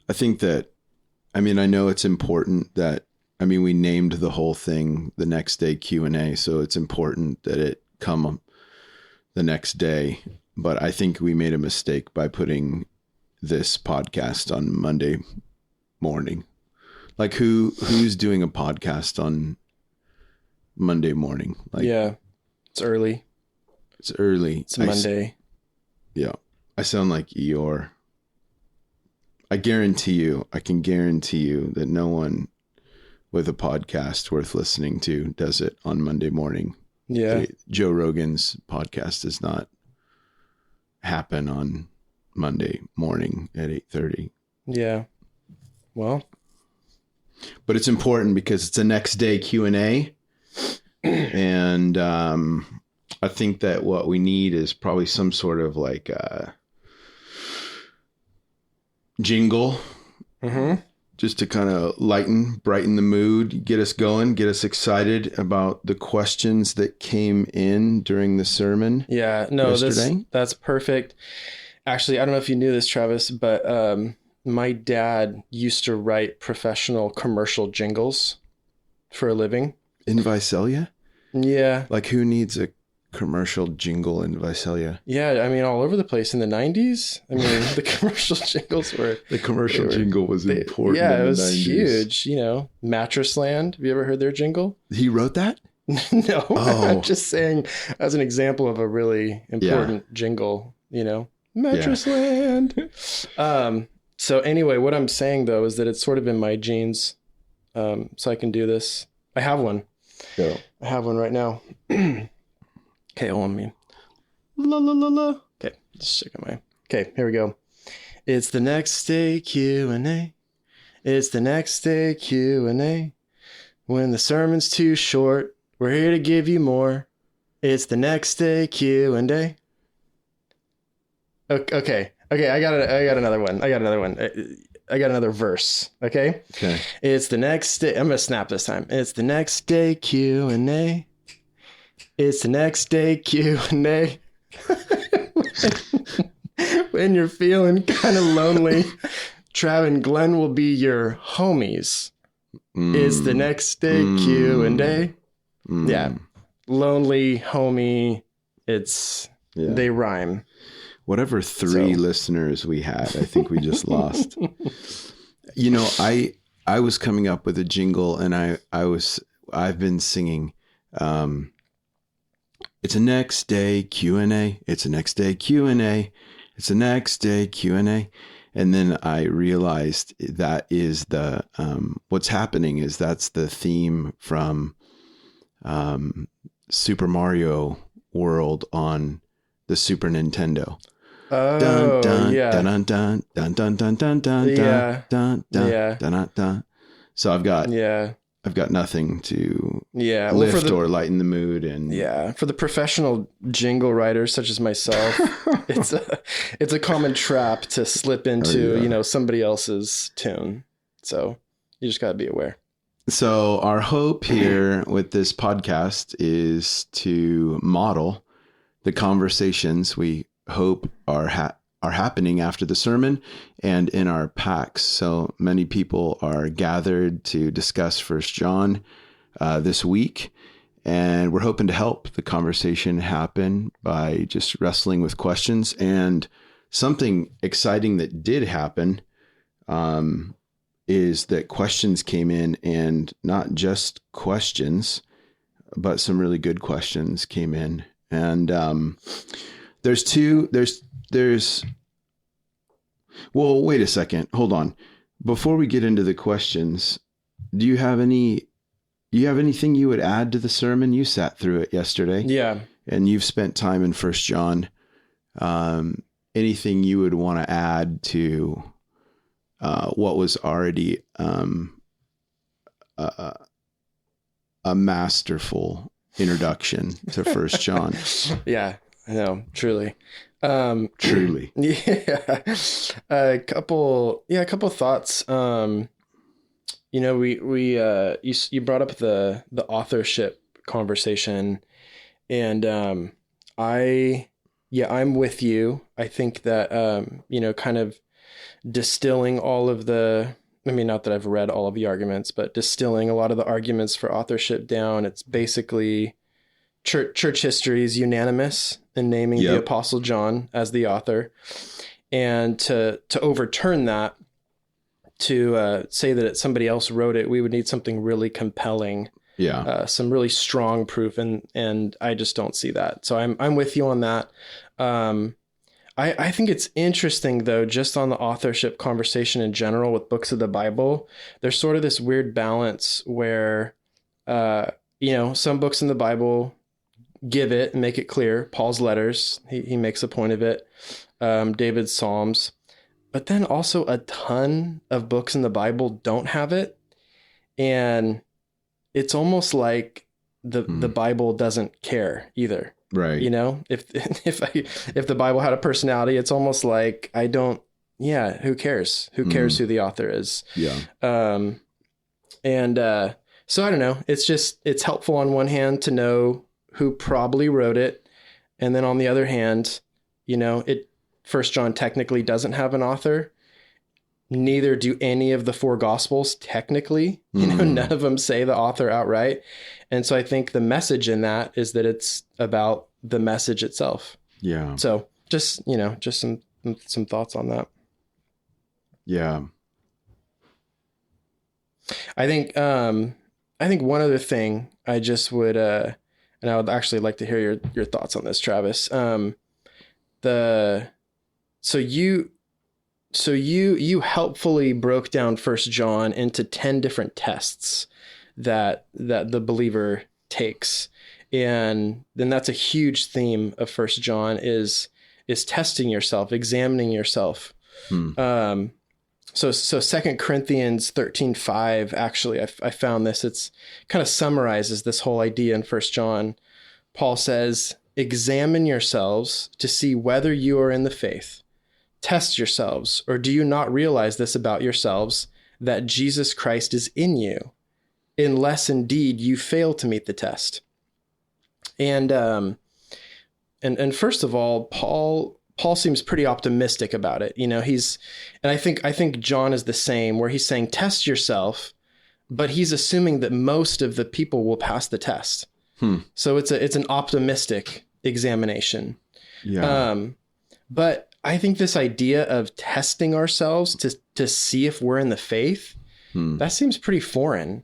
I think that, I mean, I know it's important that, I mean, we named the whole thing the next day Q&A. So it's important that it come the next day. But I think we made a mistake by putting this podcast on Monday morning. Like who's doing a podcast on Monday morning? Like, yeah, it's early. It's early. It's Monday. Yeah. I sound like Eeyore. I can guarantee you that no one with a podcast worth listening to does it on Monday morning. Yeah. Joe Rogan's podcast does not happen on Monday morning at 8:30. Yeah. Well, but it's important because it's a next day Q&A. And I think that what we need is probably some sort of like jingle, just to kind of brighten the mood, get us going, get us excited about the questions that came in during the sermon. Yeah, no, that's perfect. Actually, I don't know if you knew this, Travis, but my dad used to write professional commercial jingles for a living. In Visalia? Yeah. Like who needs a commercial jingle in Visalia? Yeah, I mean, all over the place in the 90s. I mean, the commercial jingles were... The commercial jingle was important. Yeah, it was 90s. Huge. You know, Mattress Land. Have you ever heard their jingle? He wrote that? No, I'm just saying as an example of a really important jingle, you know, Mattress Land. So anyway, what I'm saying though is that it's sort of in my genes. So I can do this. I have one. Go. I have one right now. Okay, hold on me. La la la la. Okay, just checking my. Okay, here we go. It's the next day Q&A. It's the next day Q&A. When the sermon's too short, we're here to give you more. It's the next day Q&A. Okay. I got another one. I got another verse. Okay. It's the next day. I'm gonna snap this time. It's the next day Q&A. It's the next day Q&A. When you're feeling kind of lonely, Trav and Glenn will be your homies. It's the next day Q&A. Yeah. Lonely, homie. They rhyme. Whatever three listeners we had, I think we just lost. You know, I was coming up with a jingle and I've been singing, it's a next day Q&A. It's a next day Q&A. It's a next day Q&A. And then I realized that is the, what's happening is that's the theme from Super Mario World on the Super Nintendo. Oh, dun, dun, yeah. Dun, dun, dun, dun, dun, dun, dun, Yeah. dun, dun, Yeah. dun, dun, dun. So I've got nothing to lift or lighten the mood. And for the professional jingle writers such as myself, it's a common trap to slip into, you know, somebody else's tune. So you just gotta be aware. So our hope here with this podcast is to model the conversations we hope are happening after the sermon and in our packs. So many people are gathered to discuss First John this week, and we're hoping to help the conversation happen by just wrestling with questions. And something exciting that did happen is that questions came in, and not just questions, but some really good questions came in. And well, wait a second. Hold on. Before we get into the questions, do you have anything you would add to the sermon? You sat through it yesterday. Yeah. And you've spent time in First John. Anything you would want to add to what was already a masterful introduction to First John? Yeah, I know, truly. Truly. Yeah. A couple thoughts. You know, you brought up the authorship conversation, and I'm with you. I think that you know, kind of distilling all of the, I mean, not that I've read all of the arguments, but distilling a lot of the arguments for authorship down. It's basically church history is unanimous in naming the Apostle John as the author. And to overturn that, to say that somebody else wrote it, we would need something really compelling. Yeah. Some really strong proof. And I just don't see that. So I'm with you on that. I think it's interesting, though, just on the authorship conversation in general with books of the Bible, there's sort of this weird balance where, some books in the Bible give it and make it clear. Paul's letters, he makes a point of it. David's Psalms, but then also a ton of books in the Bible don't have it. And it's almost like the Bible doesn't care either. Right. If the Bible had a personality, it's almost like who cares? Who cares who the author is? Yeah. So I don't know. It's helpful on one hand to know who probably wrote it. And then on the other hand, First John technically doesn't have an author. Neither do any of the four gospels technically. None of them say the author outright. And so I think the message in that is that it's about the message itself. Yeah. So just some thoughts on that. Yeah. I think one other thing I just would, and I would actually like to hear your thoughts on this, Travis. So you helpfully broke down First John into 10 different tests that the believer takes. And then that's a huge theme of First John is testing yourself, examining yourself. So 2 Corinthians 13:5, actually, I found this. It's kind of summarizes this whole idea in First John. Paul says, examine yourselves to see whether you are in the faith. Test yourselves, or do you not realize this about yourselves, that Jesus Christ is in you, unless indeed you fail to meet the test? And first of all, Paul seems pretty optimistic about it. I think John is the same, where he's saying test yourself, but he's assuming that most of the people will pass the test. So it's an optimistic examination. Yeah. But I think this idea of testing ourselves to see if we're in the faith, that seems pretty foreign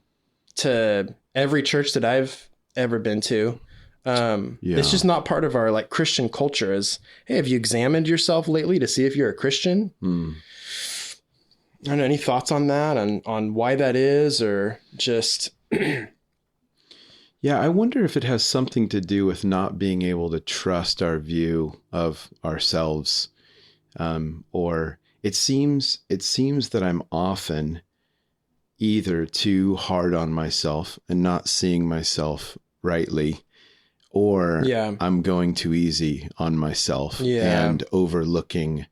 to every church that I've ever been to. It's just not part of our Christian culture is, hey, have you examined yourself lately to see if you're a Christian? I don't know, any thoughts on that, on why that is, or just... Yeah, I wonder if it has something to do with not being able to trust our view of ourselves. Or it seems that I'm often either too hard on myself and not seeing myself rightly, or I'm going too easy on myself and overlooking.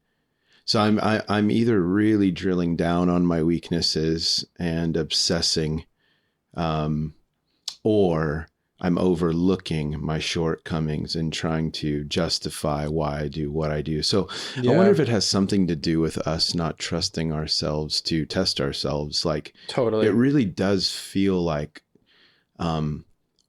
So I'm either really drilling down on my weaknesses and obsessing, or I'm overlooking my shortcomings and trying to justify why I do what I do. So I wonder if it has something to do with us not trusting ourselves to test ourselves. Totally. It really does feel like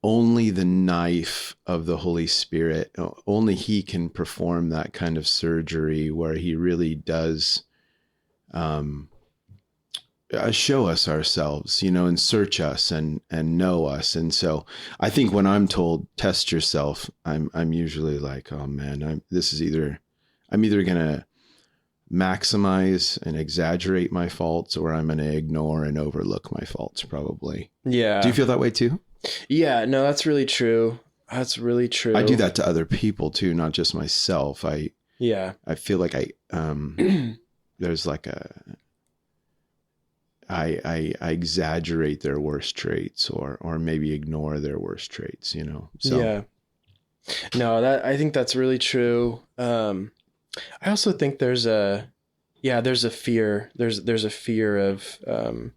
only the knife of the Holy Spirit, only He can perform that kind of surgery where He really does show us ourselves, and search us and know us. And so I think when I'm told test yourself, I'm usually like, oh man, I'm either going to maximize and exaggerate my faults, or I'm going to ignore and overlook my faults probably. Yeah. Do you feel that way too? Yeah, no, that's really true. That's really true. I do that to other people too, not just myself. I feel like there's I exaggerate their worst traits, or maybe ignore their worst traits, So yeah, no, I think that's really true. I also think there's a fear. There's a fear of, and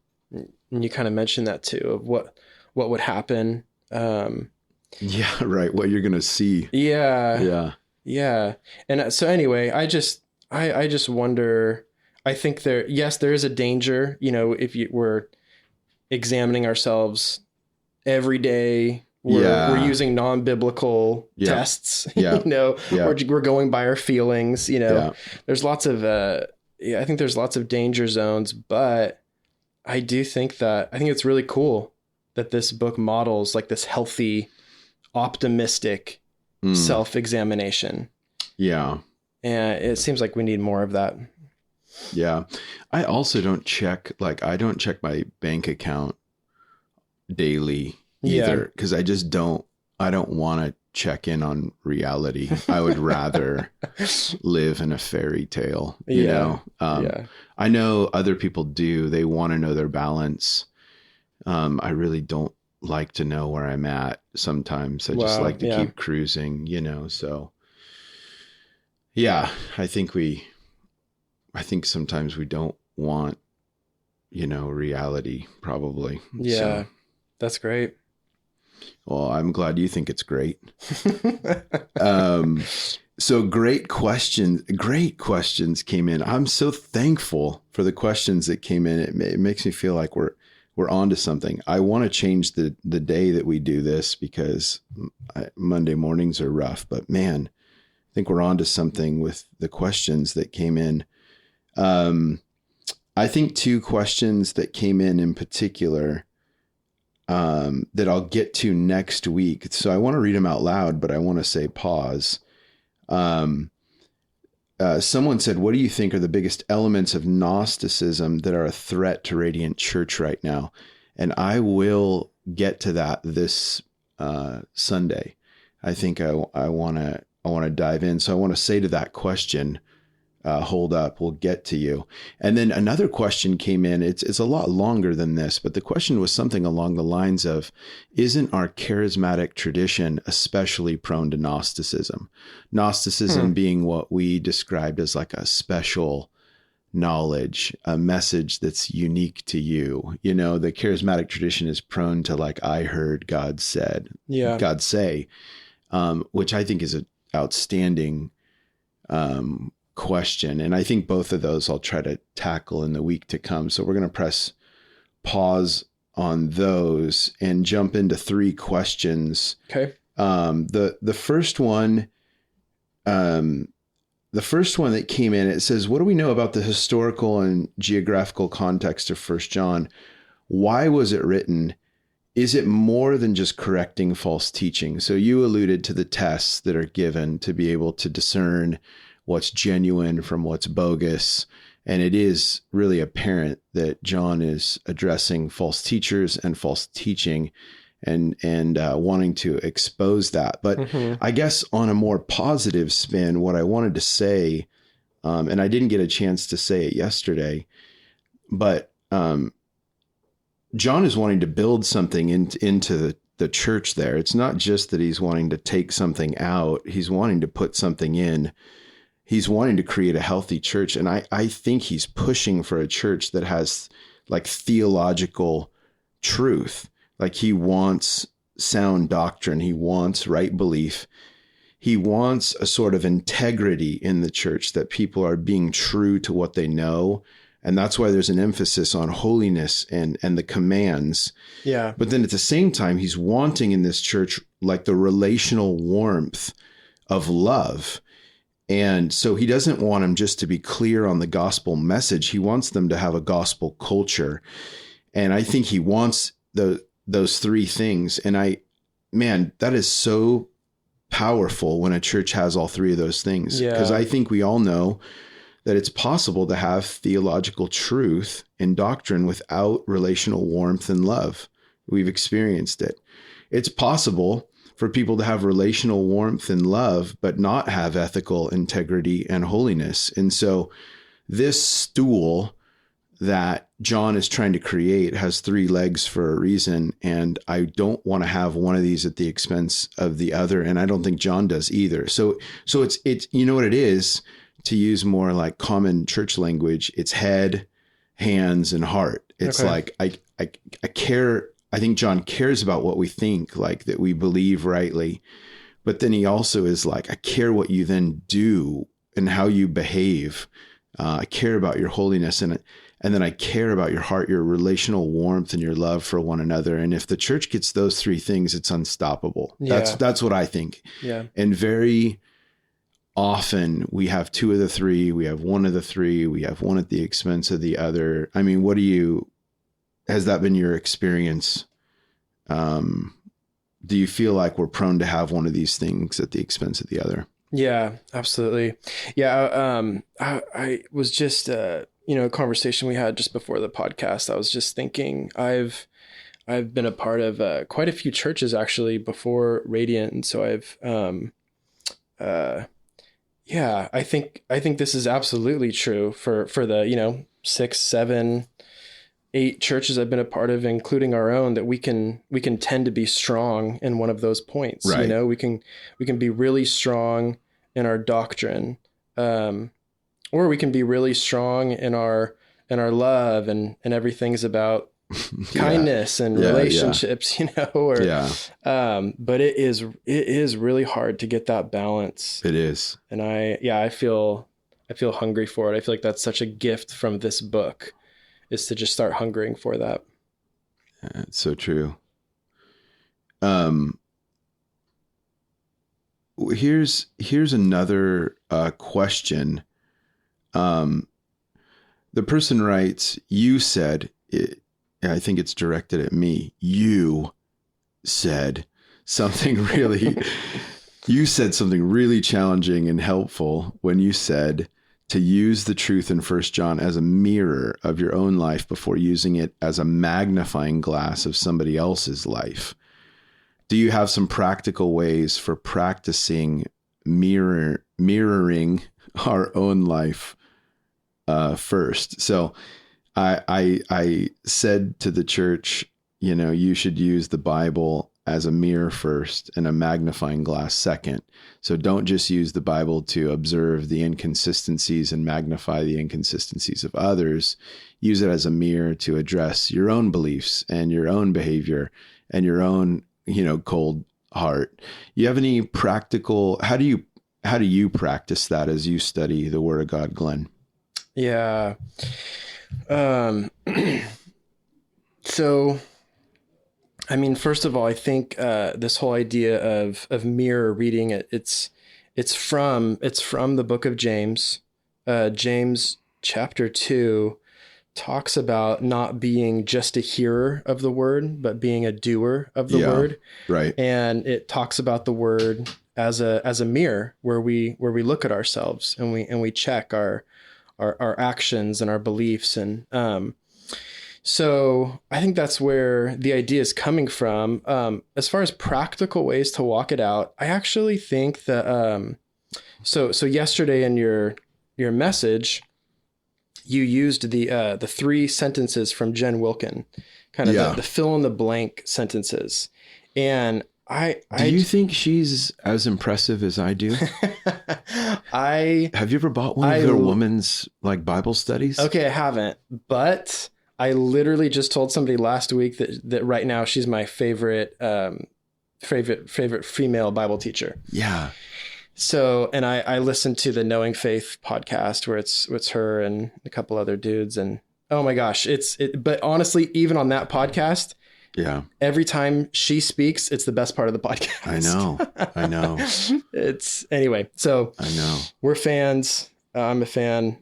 you kind of mentioned that too, of what would happen. Yeah, right. What you're gonna see. Yeah. And so anyway, I just wonder. I think there is a danger, if we're examining ourselves every day, we're using non-biblical tests, we're going by our feelings, there's lots of, I think there's lots of danger zones, but I think it's really cool that this book models like this healthy, optimistic self-examination. Yeah. And it seems like we need more of that. Yeah. I also don't check my bank account daily either, because I don't want to check in on reality. I would rather live in a fairy tale, you know? I know other people do. They want to know their balance. I really don't like to know where I'm at sometimes. I just like to keep cruising, so yeah, I think sometimes we don't want, reality probably. Yeah. So, that's great. Well, I'm glad you think it's great. So great questions came in. I'm so thankful for the questions that came in. It makes me feel like we're onto something. I want to change the day that we do this, because Monday mornings are rough, but man, I think we're onto something with the questions that came in. I think 2 questions that came in particular, that I'll get to next week. So I want to read them out loud, but I want to say pause. Someone said, what do you think are the biggest elements of Gnosticism that are a threat to Radiant Church right now? And I will get to that this Sunday. I think I want to dive in. So I want to say to that question, hold up, we'll get to you. And then another question came in. It's a lot longer than this, but the question was something along the lines of, isn't our charismatic tradition especially prone to Gnosticism? Gnosticism being what we described as like a special knowledge, a message that's unique to you. The charismatic tradition is prone to like, I heard God say, which I think is an outstanding question. And I think both of those I'll try to tackle in the week to come. So we're going to press pause on those and jump into 3 questions. Okay. The first one, that came in, it says, what do we know about the historical and geographical context of 1 John? Why was it written? Is it more than just correcting false teaching? So you alluded to the tests that are given to be able to discern what's genuine from what's bogus. And it is really apparent that John is addressing false teachers and false teaching and wanting to expose that. But I guess on a more positive spin, what I wanted to say, and I didn't get a chance to say it yesterday, but John is wanting to build something into the church there. It's not just that he's wanting to take something out. He's wanting to put something in. He's wanting to create a healthy church. And I think he's pushing for a church that has like theological truth. Like he wants sound doctrine. He wants right belief. He wants a sort of integrity in the church, that people are being true to what they know. And that's why there's an emphasis on holiness and the commands. Yeah. But then at the same time, he's wanting in this church like the relational warmth of love. And so he doesn't want them just to be clear on the gospel message. He wants them to have a gospel culture. And I think he wants those 3 things. And that is so powerful when a church has all 3 of those things. Because I think we all know that it's possible to have theological truth and doctrine without relational warmth and love. We've experienced it. It's possible for people to have relational warmth and love, but not have ethical integrity and holiness. And so this stool that John is trying to create has 3 legs for a reason. And I don't want to have one of these at the expense of the other. And I don't think John does either. So it's, you know what it is, to use more like common church language, it's head, hands, and heart. It's like, I care. I think John cares about what we think, like that we believe rightly, but then he also is like, I care what you then do and how you behave. I care about your holiness, and then I care about your heart, your relational warmth, and your love for one another. And if the church gets those three things, it's unstoppable. Yeah. That's what I think. Yeah. And very often we have two of the three, we have one of the three, we have one at the expense of the other. I mean, has that been your experience? Do you feel like we're prone to have one of these things at the expense of the other? Yeah, absolutely. Yeah. I was just, a conversation we had just before the podcast. I was just thinking I've been a part of quite a few churches actually before Radiant. And so I think this is absolutely true for the, 6, 7, 8 churches I've been a part of, including our own, that we can tend to be strong in one of those points. Right. We can be really strong in our doctrine, or we can be really strong in our love, and everything's about kindness and relationships, but it is really hard to get that balance. It is. And I feel hungry for it. I feel like that's such a gift from this book, is to just start hungering for that. Yeah, it's so true. Here's another question. The person writes, you said, I think it's directed at me. You said something really challenging and helpful when you said to use the truth in 1 John as a mirror of your own life before using it as a magnifying glass of somebody else's life. Do you have some practical ways for practicing mirroring our own life first? So I said to the church, you should use the Bible as a mirror first and a magnifying glass second. So don't just use the Bible to observe the inconsistencies and magnify the inconsistencies of others. Use it as a mirror to address your own beliefs and your own behavior and your own, cold heart. You have any practical, how do you practice that as you study the Word of God, Glenn? Yeah. So, I mean, first of all, I think this whole idea of mirror reading, it's from the book of James. James chapter 2 talks about not being just a hearer of the word, but being a doer of the word. Right. And it talks about the word as a mirror where we look at ourselves and we check our actions and our beliefs. And so I think that's where the idea is coming from. As far as practical ways to walk it out, I actually think that so yesterday in your message, you used the 3 sentences from Jen Wilkin, kind of the fill in the blank sentences. And do you think she's as impressive as I do? Have you ever bought one of their women's Bible studies? Okay, I haven't, but I literally just told somebody last week that right now she's my favorite female Bible teacher. Yeah. So, and I listened to the Knowing Faith podcast where it's her and a couple other dudes, and oh my gosh, but honestly, even on that podcast, yeah, every time she speaks, it's the best part of the podcast. I know. Anyway, so I know we're fans. I'm a fan.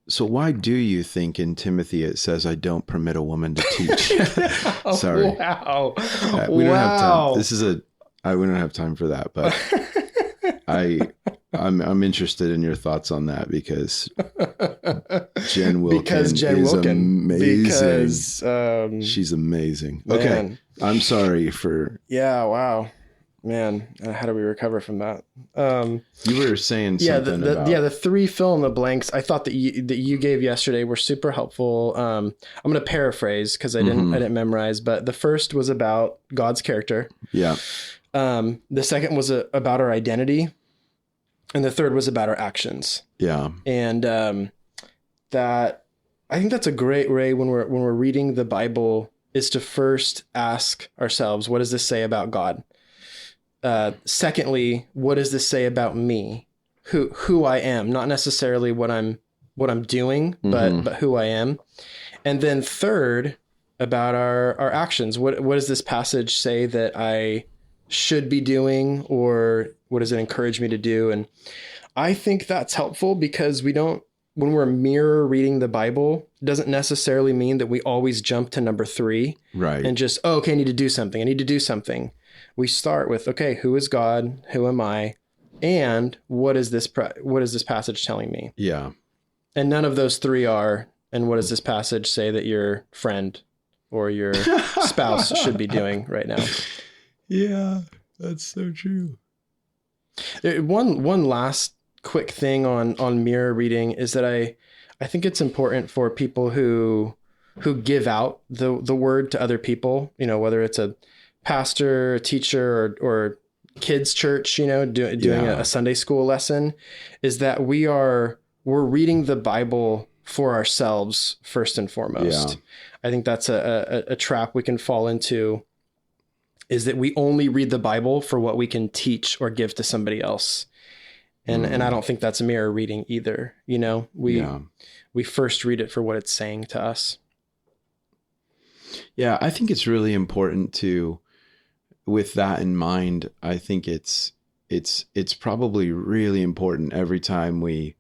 So why do you think in Timothy it says, I don't permit a woman to teach? Sorry. Wow. We don't have time. We don't have time for that, but I'm interested in your thoughts on that because Jen Wilkin is amazing. She's amazing. Man. Okay. I'm sorry for. Yeah. Wow. Man, how do we recover from that? You were saying something about... the 3 fill in the blanks I thought that you gave yesterday were super helpful. I'm going to paraphrase because I didn't memorize, but the first was about God's character. Yeah. The second was about our identity, and the third was about our actions. Yeah. And that I think that's a great way when we're reading the Bible is to first ask ourselves, what does this say about God? Secondly, what does this say about me? Who I am, not necessarily what I'm what I'm doing, but who I am. And then third, about our actions. What does this passage say that I should be doing, or what does it encourage me to do? And I think that's helpful because when we're mirror reading the Bible, it doesn't necessarily mean that we always jump to number 3 and just, okay, I need to do something. I need to do something. We start with, okay, who is God? Who am I? And what is this passage telling me? Yeah. And none of those 3 are, and what does this passage say that your friend or your spouse should be doing right now? Yeah, that's so true. One last quick thing on mirror reading is that I think it's important for people who give out the word to other people, whether it's a pastor, a teacher, or kids church, doing a Sunday school lesson, is that we're reading the Bible for ourselves first and foremost. Yeah. I think that's a trap we can fall into, is that we only read the Bible for what we can teach or give to somebody else. And I don't think that's mirror reading either. We first read it for what it's saying to us. Yeah, I think it's really important to, with that in mind, I think it's probably really important every time we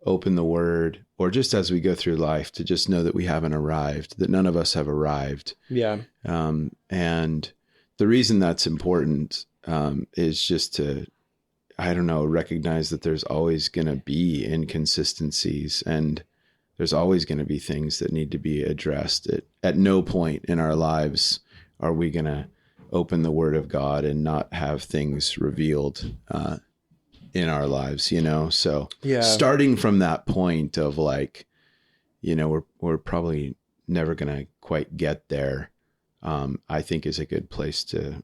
open the word, or just as we go through life, to just know that we haven't arrived, that none of us have arrived. Yeah. And the reason that's important is just to, recognize that there's always going to be inconsistencies, and there's always going to be things that need to be addressed. At no point in our lives are we going to open the Word of God and not have things revealed in our lives, So starting from that point of we're probably never going to quite get there, I think is a good place to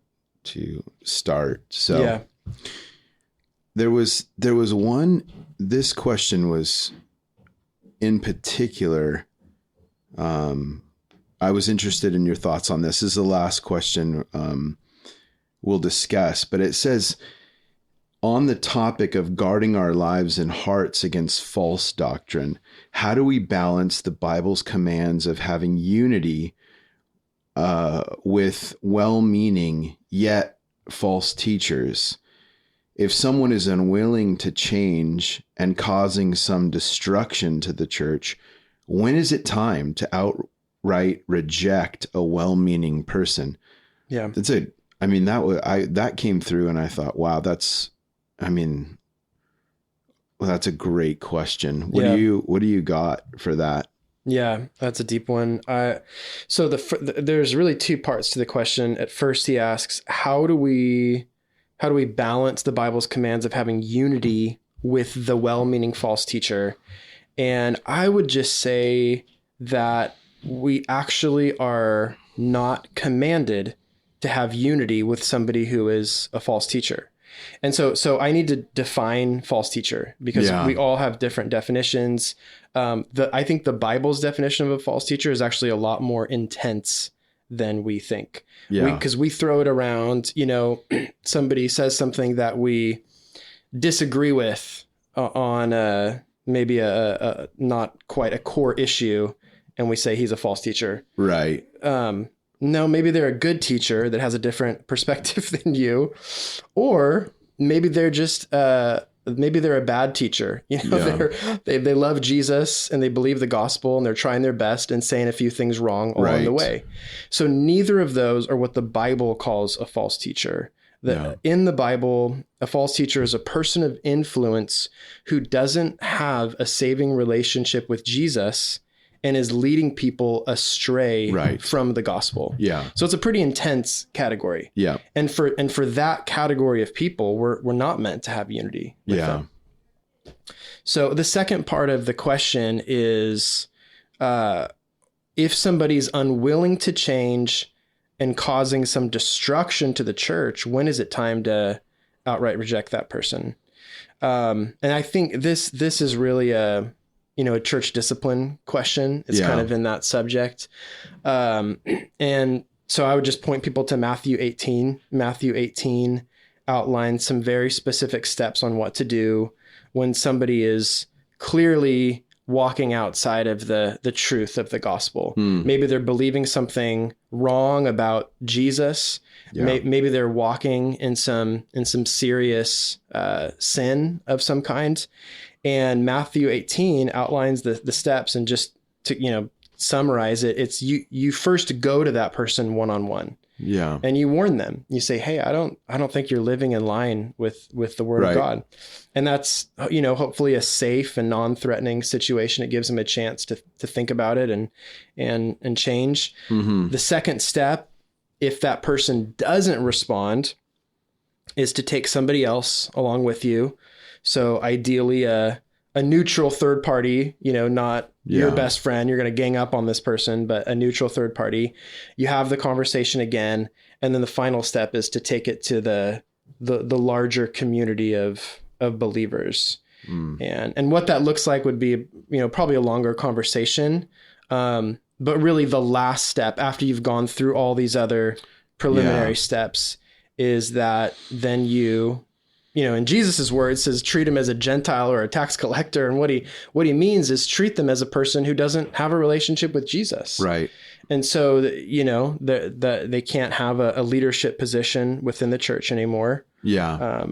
start. So there was one, this question was in particular, I was interested in your thoughts on this. This is the last question we'll discuss, but it says, on the topic of guarding our lives and hearts against false doctrine, how do we balance the Bible's commands of having unity with well-meaning yet false teachers? If someone is unwilling to change and causing some destruction to the church, when is it time to outright reject a well-meaning person? Yeah. That came through, and I thought, wow, that's a great question. What do you got for that? Yeah, that's a deep one. So there's really 2 parts to the question. At first, he asks, how do we balance the Bible's commands of having unity with the well-meaning false teacher? And I would just say that we actually are not commanded to have unity with somebody who is a false teacher. And so I need to define false teacher, because we all have different definitions. I think the Bible's definition of a false teacher is actually a lot more intense than we think. Because we throw it around, somebody says something that we disagree with on maybe a not quite a core issue, and we say he's a false teacher. Right. No, maybe they're a good teacher that has a different perspective than you, or maybe they're just maybe they're a bad teacher. They love Jesus and they believe the gospel, and they're trying their best and saying a few things wrong along the way. So neither of those are what the Bible calls a false teacher. In the Bible, a false teacher is a person of influence who doesn't have a saving relationship with Jesus and is leading people astray from the gospel. Yeah. So it's a pretty intense category. Yeah. And for that category of people, we're not meant to have unity with them. So the second part of the question is, if somebody's unwilling to change and causing some destruction to the church, when is it time to outright reject that person? And I think this is really a church discipline question. It's kind of in that subject. And so I would just point people to Matthew 18. Matthew 18 outlines some very specific steps on what to do when somebody is clearly walking outside of the truth of the gospel. Maybe they're believing something wrong about Jesus. Yeah. Maybe they're walking in some serious sin of some kind. And Matthew 18 outlines the steps, and just to, summarize it, it's you first go to that person one-on-one. Yeah. And you warn them. You say, hey, I don't think you're living in line with the word of God. And that's, hopefully a safe and non-threatening situation. It gives them a chance to think about it and change. The second step, if that person doesn't respond, is to take somebody else along with you. So ideally a neutral third party, not your best friend. You're going to gang up on this person, but a neutral third party. You have the conversation again. And then the final step is to take it to the larger community of believers. And what that looks like would be, probably a longer conversation. But really the last step after you've gone through all these other preliminary steps is that then you, in Jesus's words, says, treat him as a Gentile or a tax collector. And what he means is treat them as a person who doesn't have a relationship with Jesus. Right. And so, they can't have a leadership position within the church anymore. Yeah.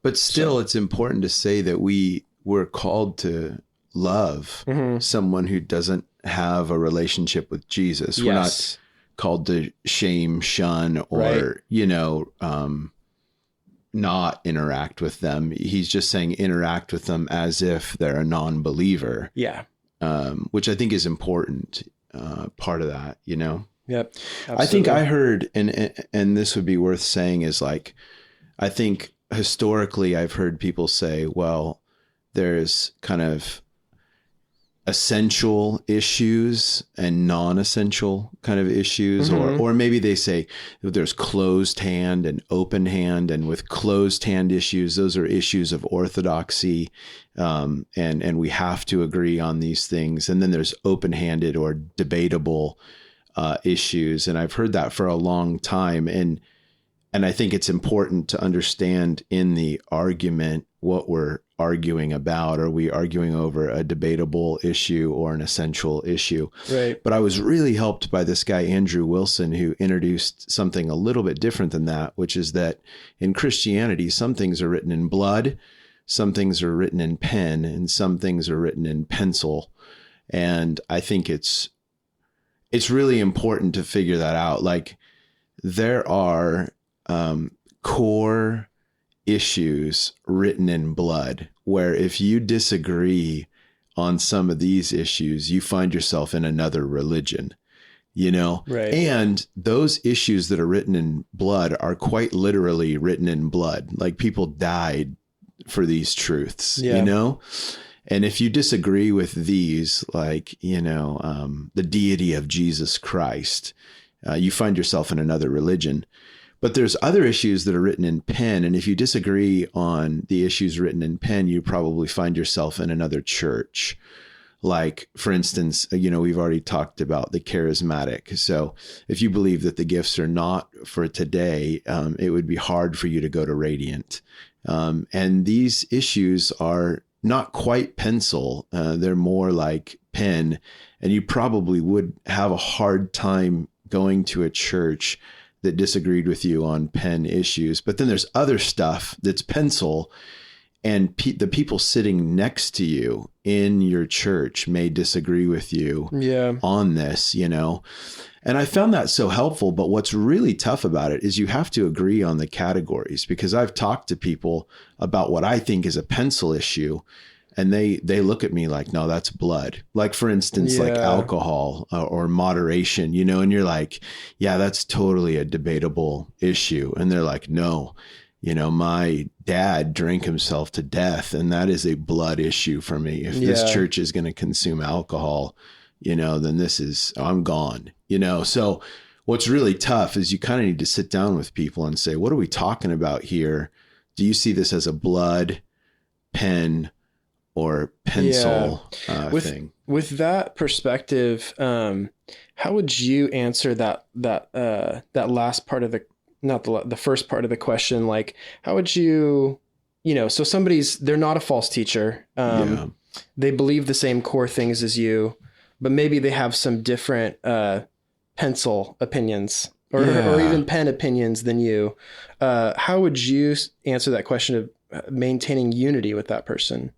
But still, it's important to say that we're called to love someone who doesn't have a relationship with Jesus. We're not called to shame, shun, or, not interact with them. He's just saying interact with them as if they're a non-believer. Yeah. Which I think is important part of that, Yep. Absolutely. I think I heard, and this would be worth saying, is like, I think historically I've heard people say, well, there's kind of essential issues and non-essential kind of issues, or maybe they say there's closed hand and open hand, and with closed hand issues, those are issues of orthodoxy, and we have to agree on these things. And then there's open-handed or debatable issues, and I've heard that for a long time, and I think it's important to understand in the argument what we're arguing about. Are we arguing over a debatable issue or an essential issue? Right. But I was really helped by this guy, Andrew Wilson, who introduced something a little bit different than that, which is that in Christianity, some things are written in blood, some things are written in pen, and some things are written in pencil. And I think it's really important to figure that out. Like, there are core issues written in blood, where if you disagree on some of these issues, you find yourself in another religion, Right. And those issues that are written in blood are quite literally written in blood. Like, people died for these truths, And if you disagree with these, like, the deity of Jesus Christ, you find yourself in another religion. But there's other issues that are written in pen. And if you disagree on the issues written in pen, you probably find yourself in another church. Like, for instance, we've already talked about the charismatic. So if you believe that the gifts are not for today, it would be hard for you to go to Radiant. And these issues are not quite pencil. They're more like pen. And you probably would have a hard time going to a church that disagreed with you on pen issues. But then there's other stuff that's pencil, and the people sitting next to you in your church may disagree with you on this, And I found that so helpful. But what's really tough about it is you have to agree on the categories, because I've talked to people about what I think is a pencil issue, and they look at me like, no, that's blood. Like, for instance, like alcohol or moderation, and you're like, yeah, that's totally a debatable issue. And they're like, no, my dad drank himself to death, and that is a blood issue for me. If this church is going to consume alcohol, then I'm gone, So what's really tough is you kind of need to sit down with people and say, what are we talking about here? Do you see this as a blood, pen, or pencil thing? With that perspective, how would you answer that last part of the first part of the question? Like, how would you, so they're not a false teacher. they believe the same core things as you, but maybe they have some different pencil opinions or even pen opinions than you. How would you answer that question of maintaining unity with that person?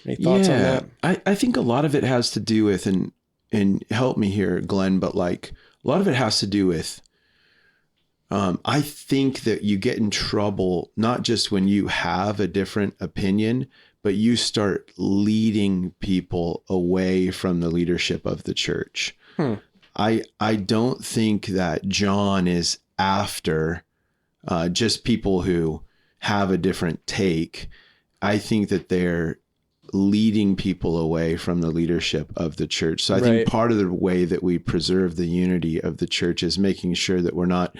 Any thoughts on that? I think a lot of it has to do with, and help me here, Glenn, but like a lot of it has to do with, I think that you get in trouble, not just when you have a different opinion, but you start leading people away from the leadership of the church. I don't think that John is after just people who have a different take. I think that they're leading people away from the leadership of the church. So I think part of the way that we preserve the unity of the church is making sure that we're not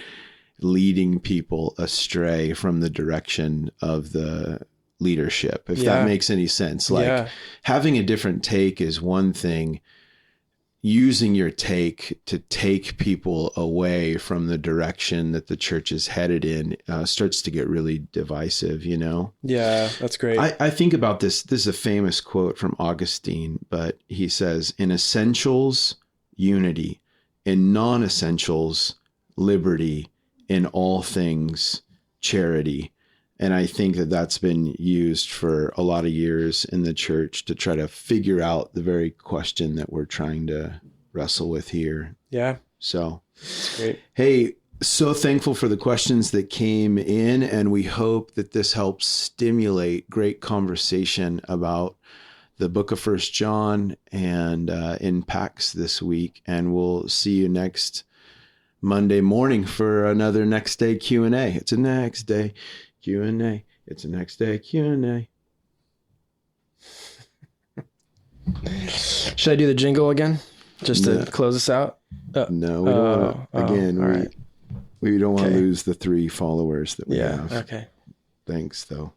leading people astray from the direction of the leadership, if that makes any sense. Like having a different take is one thing. Using your take to take people away from the direction that the church is headed in starts to get really divisive, you know? Yeah, that's great. I think about this. This is a famous quote from Augustine, but he says, in essentials, unity; in non-essentials, liberty; in all things, charity. And I think that that's been used for a lot of years in the church to try to figure out the very question that we're trying to wrestle with here. Yeah. So, that's great. Hey, so thankful for the questions that came in, and we hope that this helps stimulate great conversation about the book of 1 John and in PAX this week. And we'll see you next Monday morning for another Next Day Q&A. It's a next day Q&A. It's a next day Q&A. Should I do the jingle again? Just to close us out? No, we don't want to. Again, we don't want to lose the 3 followers that we have. Okay. Thanks, though.